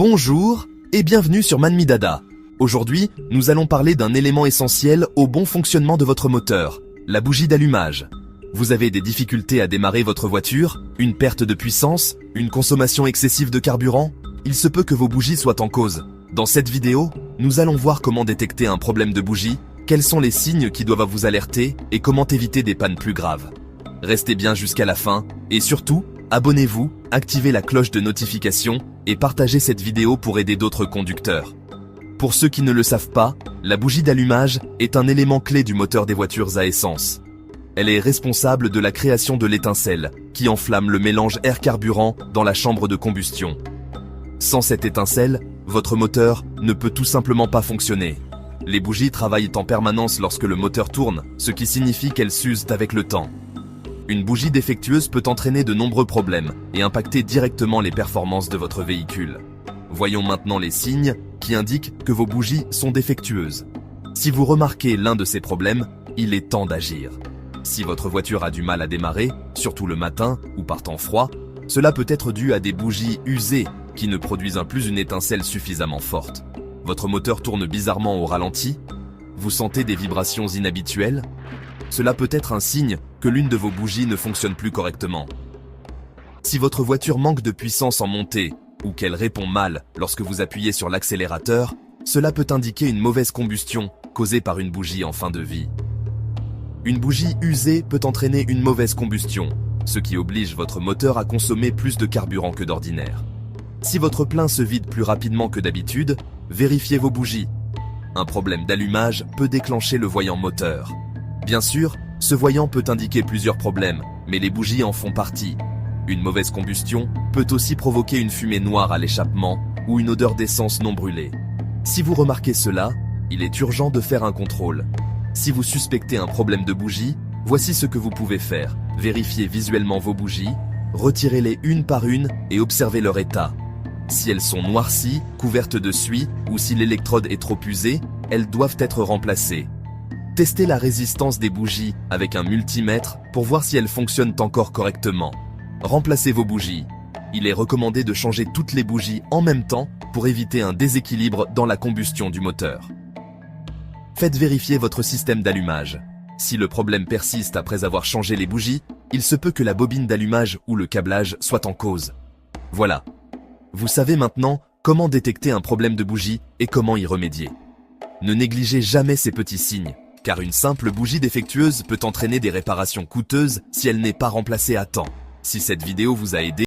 Bonjour et bienvenue sur Manmidada. Aujourd'hui, nous allons parler d'un élément essentiel au bon fonctionnement de votre moteur, la bougie d'allumage. Vous avez des difficultés à démarrer votre voiture, une perte de puissance, une consommation excessive de carburant? Il se peut que vos bougies soient en cause. Dans cette vidéo, nous allons voir comment détecter un problème de bougie, quels sont les signes qui doivent vous alerter et comment éviter des pannes plus graves. Restez bien jusqu'à la fin et surtout, abonnez-vous, activez la cloche de notification et partagez cette vidéo pour aider d'autres conducteurs. Pour ceux qui ne le savent pas, la bougie d'allumage est un élément clé du moteur des voitures à essence. Elle est responsable de la création de l'étincelle, qui enflamme le mélange air-carburant dans la chambre de combustion. Sans cette étincelle, votre moteur ne peut tout simplement pas fonctionner. Les bougies travaillent en permanence lorsque le moteur tourne, ce qui signifie qu'elles s'usent avec le temps. Une bougie défectueuse peut entraîner de nombreux problèmes et impacter directement les performances de votre véhicule. Voyons maintenant les signes qui indiquent que vos bougies sont défectueuses. Si vous remarquez l'un de ces problèmes, il est temps d'agir. Si votre voiture a du mal à démarrer, surtout le matin ou par temps froid, cela peut être dû à des bougies usées qui ne produisent plus une étincelle suffisamment forte. Votre moteur tourne bizarrement au ralenti? Vous sentez des vibrations inhabituelles? Cela peut être un signe que l'une de vos bougies ne fonctionne plus correctement. Si votre voiture manque de puissance en montée ou qu'elle répond mal lorsque vous appuyez sur l'accélérateur, cela peut indiquer une mauvaise combustion causée par une bougie en fin de vie. Une bougie usée peut entraîner une mauvaise combustion, ce qui oblige votre moteur à consommer plus de carburant que d'ordinaire. Si votre plein se vide plus rapidement que d'habitude, vérifiez vos bougies. Un problème d'allumage peut déclencher le voyant moteur. Bien sûr, ce voyant peut indiquer plusieurs problèmes, mais les bougies en font partie. Une mauvaise combustion peut aussi provoquer une fumée noire à l'échappement ou une odeur d'essence non brûlée. Si vous remarquez cela, il est urgent de faire un contrôle. Si vous suspectez un problème de bougie, voici ce que vous pouvez faire. Vérifiez visuellement vos bougies, retirez-les une par une et observez leur état. Si elles sont noircies, couvertes de suie ou si l'électrode est trop usée, elles doivent être remplacées. Testez la résistance des bougies avec un multimètre pour voir si elles fonctionnent encore correctement. Remplacez vos bougies. Il est recommandé de changer toutes les bougies en même temps pour éviter un déséquilibre dans la combustion du moteur. Faites vérifier votre système d'allumage. Si le problème persiste après avoir changé les bougies, il se peut que la bobine d'allumage ou le câblage soit en cause. Voilà. Vous savez maintenant comment détecter un problème de bougie et comment y remédier. Ne négligez jamais ces petits signes, car une simple bougie défectueuse peut entraîner des réparations coûteuses si elle n'est pas remplacée à temps. Si cette vidéo vous a aidé,